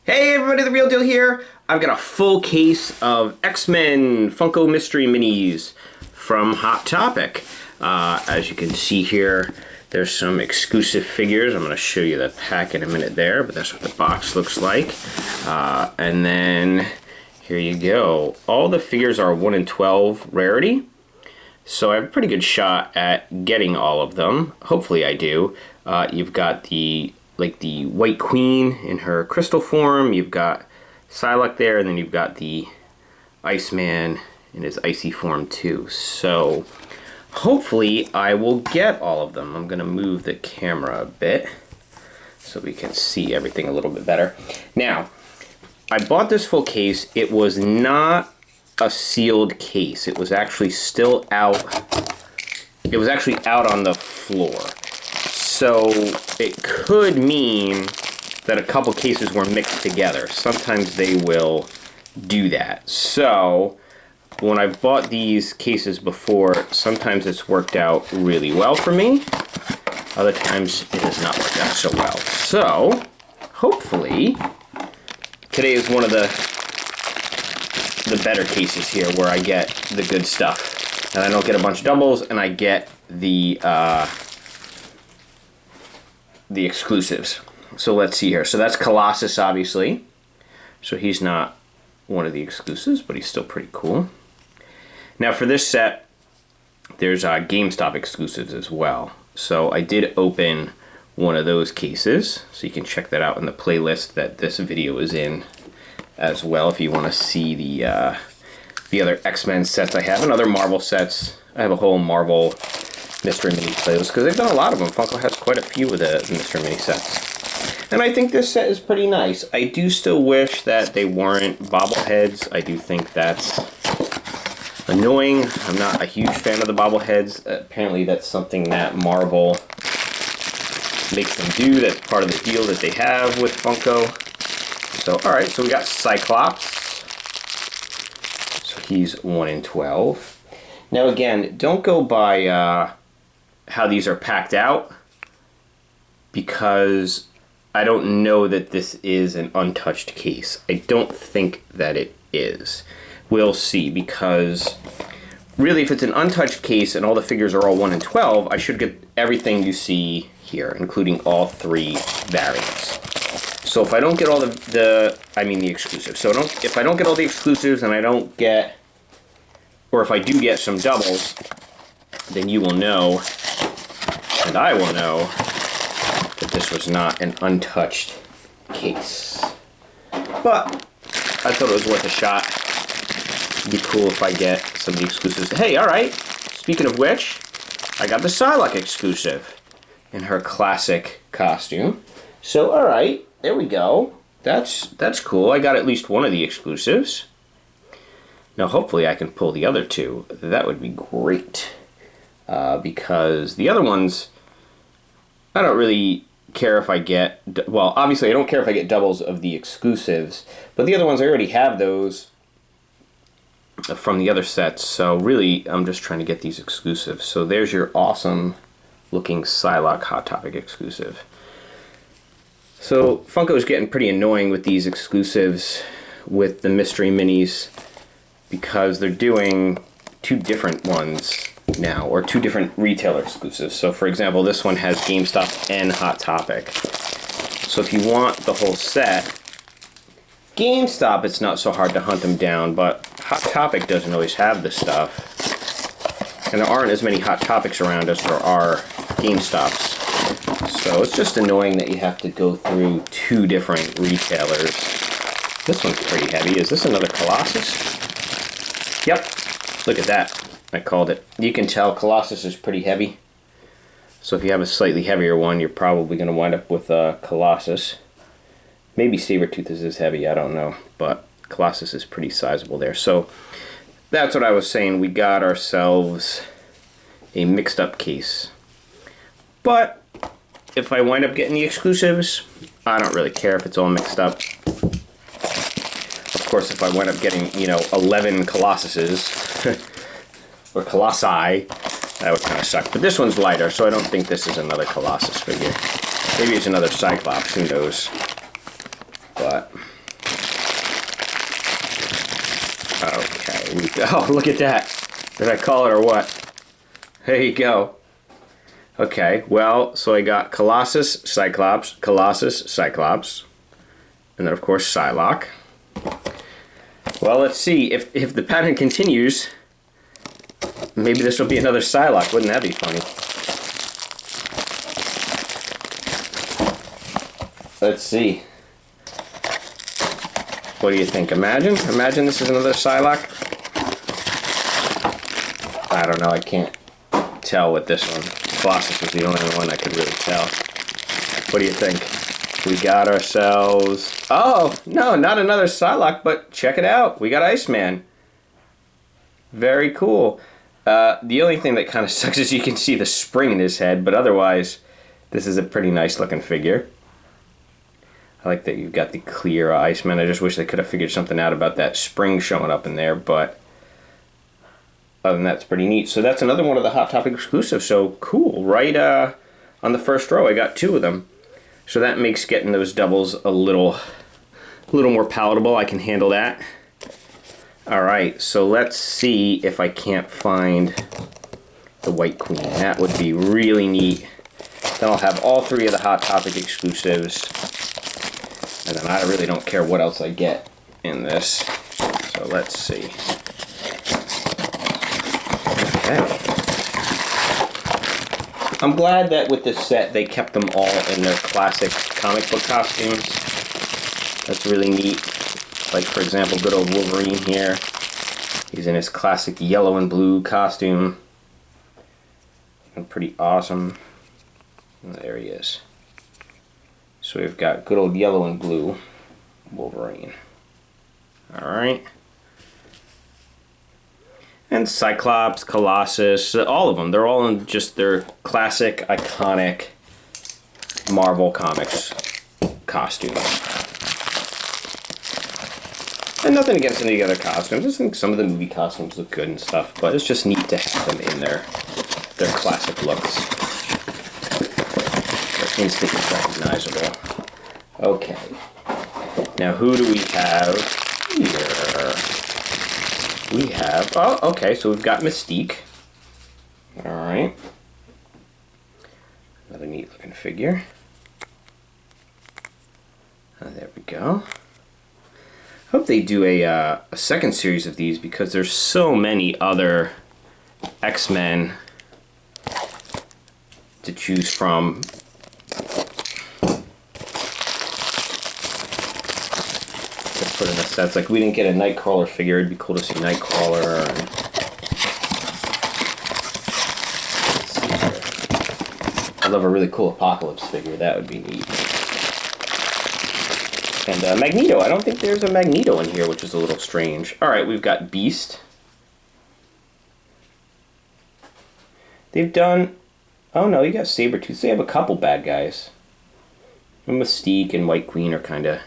Hey everybody, The Real Deal here. I've got a full case of X-Men Funko Mystery Minis from Hot Topic. As you can see here, there's some exclusive figures. I'm going to show you the pack in a minute there, but that's what the box looks like. And then here you go. All the figures are 1 in 12 rarity. So I have a pretty good shot at getting all of them. Hopefully I do. You've got the White Queen in her crystal form. You've got Psylocke there, and then you've got the Iceman in his icy form too. So hopefully I will get all of them. I'm going to move the camera a bit so we can see everything a little bit better. Now, I bought this full case. It was not a sealed case. It was actually still out. It was actually out on the floor. So it could mean that a couple cases were mixed together. Sometimes they will do that. So when I've bought these cases before, sometimes it's worked out really well for me. Other times it has not worked out so well. So hopefully today is one of the better cases here where I get the good stuff. And I don't get a bunch of doubles, and I get the exclusives. So let's see here. So that's Colossus, obviously. So he's not one of the exclusives, but he's still pretty cool. Now for this set, there's GameStop exclusives as well. So I did open one of those cases, so you can check that out in the playlist that this video is in as well if you want to see the other X-Men sets I have and other Marvel sets. I have a whole Marvel Mystery Mini playlist because they've done a lot of them. Funko has quite a few of the Mystery Mini sets. And I think this set is pretty nice. I do still wish that they weren't bobbleheads. I do think that's annoying. I'm not a huge fan of the bobbleheads. Apparently that's something that Marvel makes them do. That's part of the deal that they have with Funko. So, alright, so we got Cyclops. So he's 1 in 12. Now again, don't go by how these are packed out, because I don't know that this is an untouched case. I don't think that it is. We'll see, because really if it's an untouched case and all the figures are all 1 in 12, I should get everything you see here, including all 3 variants. So if I don't get all the exclusives. So if I don't get all the exclusives and I don't get, or if I do get some doubles, then you will know, and I will know, that this was not an untouched case. But I thought it was worth a shot. It'd be cool if I get some of the exclusives. Hey, alright, speaking of which, I got the Psylocke exclusive in her classic costume. So alright, there we go. That's cool. I got at least one of the exclusives. Now hopefully I can pull the other 2. That would be great. Because the other ones, I don't really care if I get, well, obviously I don't care if I get doubles of the exclusives, but the other ones I already have those from the other sets, so really I'm just trying to get these exclusives. So there's your awesome looking Psylocke Hot Topic exclusive. So Funko is getting pretty annoying with these exclusives with the Mystery Minis, because they're doing 2 different ones now, or 2 different retailer exclusives. So for example, this one has GameStop and Hot Topic. So if you want the whole set, GameStop, it's not so hard to hunt them down, but Hot Topic doesn't always have this stuff. And there aren't as many Hot Topics around as there are GameStops. So it's just annoying that you have to go through 2 different retailers. This one's pretty heavy. Is this another Colossus? Yep. Look at that. I called it. You can tell Colossus is pretty heavy. So if you have a slightly heavier one, you're probably going to wind up with Colossus. Maybe Sabretooth is as heavy, I don't know. But Colossus is pretty sizable there. So that's what I was saying. We got ourselves a mixed up case. But if I wind up getting the exclusives, I don't really care if it's all mixed up. Of course, if I wind up getting, 11 Colossuses, or Colossi, that would kind of suck. But this one's lighter, so I don't think this is another Colossus figure. Maybe it's another Cyclops, who knows. But Oh, look at that. Did I call it or what? There you go. Okay, well, so I got Colossus, Cyclops, and then of course Psylocke. Well, let's see, if the pattern continues, maybe this will be another Psylocke. Wouldn't that be funny? Let's see. What do you think? Imagine this is another Psylocke? I don't know, I can't tell with this one. Colossus was the only one I could really tell. What do you think? We got ourselves... Oh, no, not another Psylocke, but check it out. We got Iceman. Very cool. The only thing that kind of sucks is you can see the spring in his head, but otherwise, this is a pretty nice looking figure. I like that you've got the clear Iceman. I just wish they could have figured something out about that spring showing up in there, but... Other than that, it's pretty neat. So that's another one of the Hot Topic exclusives. So cool. Right on the first row, I got 2 of them. So that makes getting those doubles a little more palatable. I can handle that. All right, so let's see if I can't find the White Queen. That would be really neat. Then I'll have all 3 of the Hot Topic exclusives. And then I really don't care what else I get in this. So let's see. Okay. I'm glad that with this set they kept them all in their classic comic book costumes. That's really neat. Like, for example, good old Wolverine here. He's in his classic yellow and blue costume. And pretty awesome. And there he is. So we've got good old yellow and blue Wolverine. Alright. And Cyclops, Colossus, all of them. They're all in just their classic, iconic Marvel Comics costumes. And nothing against any other costumes. I just think some of the movie costumes look good and stuff, but it's just neat to have them in their classic looks. They're instantly recognizable. Okay. Now who do we have here? We have, oh, okay, so we've got Mystique. Alright. Another neat looking figure. There we go. Hope they do a second series of these because there's so many other X-Men to choose from. Put in a set. It's like we didn't get a Nightcrawler figure. It'd be cool to see Nightcrawler. I'd love a really cool Apocalypse figure. That would be neat. And Magneto. I don't think there's a Magneto in here, which is a little strange. Alright, we've got Beast. They've done... Oh no, you got Sabretooth. They have a couple bad guys. And Mystique and White Queen are kind of...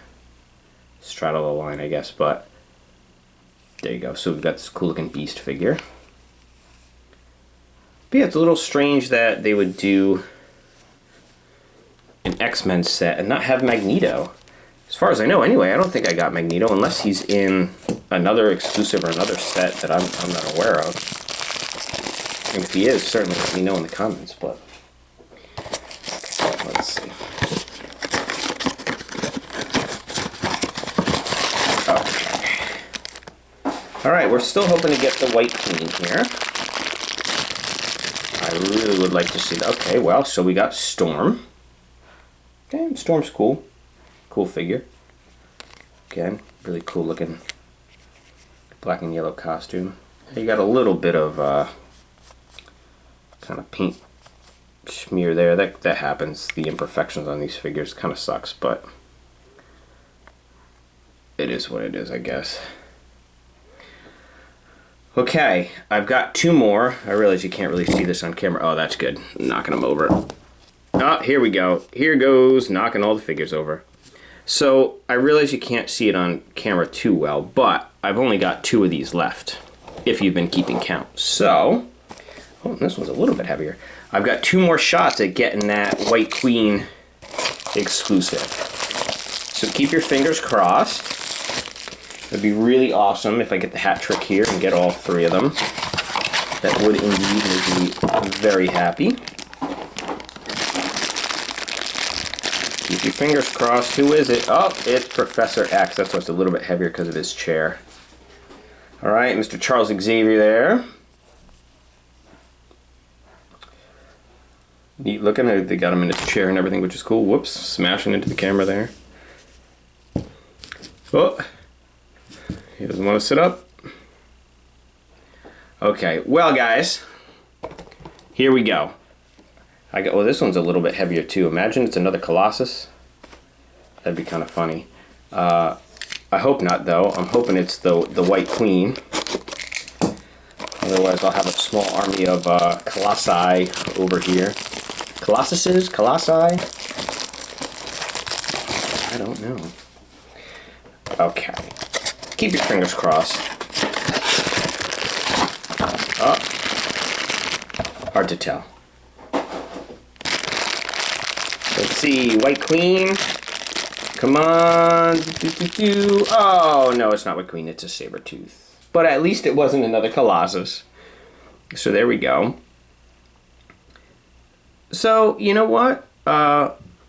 straddle the line, I guess, but there you go. So we've got this cool looking Beast figure. But yeah, it's a little strange that they would do an X-Men set and not have Magneto. As far as I know, anyway, I don't think I got Magneto unless he's in another exclusive or another set that I'm not aware of. And if he is, certainly let me know in the comments, but let's see. Alright, we're still hoping to get the White Queen here. I really would like to see that. Okay, well, so we got Storm. Okay, Storm's cool. Cool figure. Again, really cool looking black and yellow costume. You got a little bit of kind of paint smear there. That happens. The imperfections on these figures kind of sucks, but it is what it is, I guess. Okay, I've got 2 more. I realize you can't really see this on camera. Oh, that's good. I'm knocking them over. Oh, here we go. Here goes knocking all the figures over. So, I realize you can't see it on camera too well, but I've only got 2 of these left, if you've been keeping count. So, oh, this one's a little bit heavier. I've got 2 more shots at getting that White Queen exclusive. So keep your fingers crossed. It'd be really awesome if I get the hat trick here and get all 3 of them. That would indeed make me very happy. Keep your fingers crossed. Who is it? Oh, it's Professor X. That's why it's a little bit heavier because of his chair. All right, Mr. Charles Xavier there. Neat looking. They got him in his chair and everything, which is cool. Whoops, smashing into the camera there. Oh, he doesn't want to sit up. Okay, well, guys, here we go. Oh, this one's a little bit heavier too. Imagine it's another Colossus. That'd be kind of funny. I hope not, though. I'm hoping it's the White Queen. Otherwise, I'll have a small army of Colossi over here. Colossuses? Colossi? I don't know. Okay. Keep your fingers crossed. Oh. Hard to tell. Let's see. White Queen. Come on. Oh, no, it's not White Queen. It's a Sabretooth. But at least it wasn't another Colossus. So there we go. So, you know what?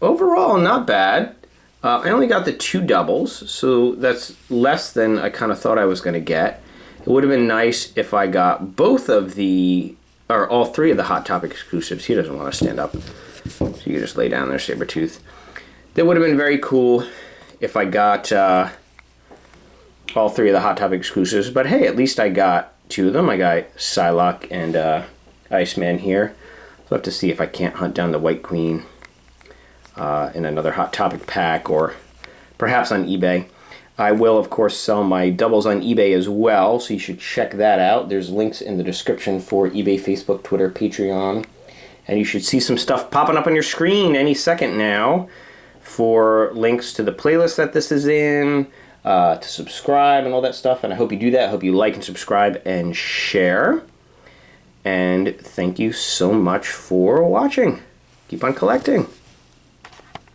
Overall, not bad. I only got the 2 doubles, so that's less than I kind of thought I was going to get. It would have been nice if I got both of the, or all 3 of the Hot Topic exclusives. He doesn't want to stand up, so you can just lay down there, Sabretooth. That would have been very cool if I got all 3 of the Hot Topic exclusives, but hey, at least I got 2 of them. I got Psylocke and Iceman here. So I'll have to see if I can't hunt down the White Queen in another Hot Topic pack, or perhaps on eBay. I will, of course, sell my doubles on eBay as well, so you should check that out. There's links in the description for eBay, Facebook, Twitter, Patreon, and you should see some stuff popping up on your screen any second now for links to the playlist that this is in, to subscribe and all that stuff, and I hope you do that. I hope you like and subscribe and share. And thank you so much for watching. Keep on collecting.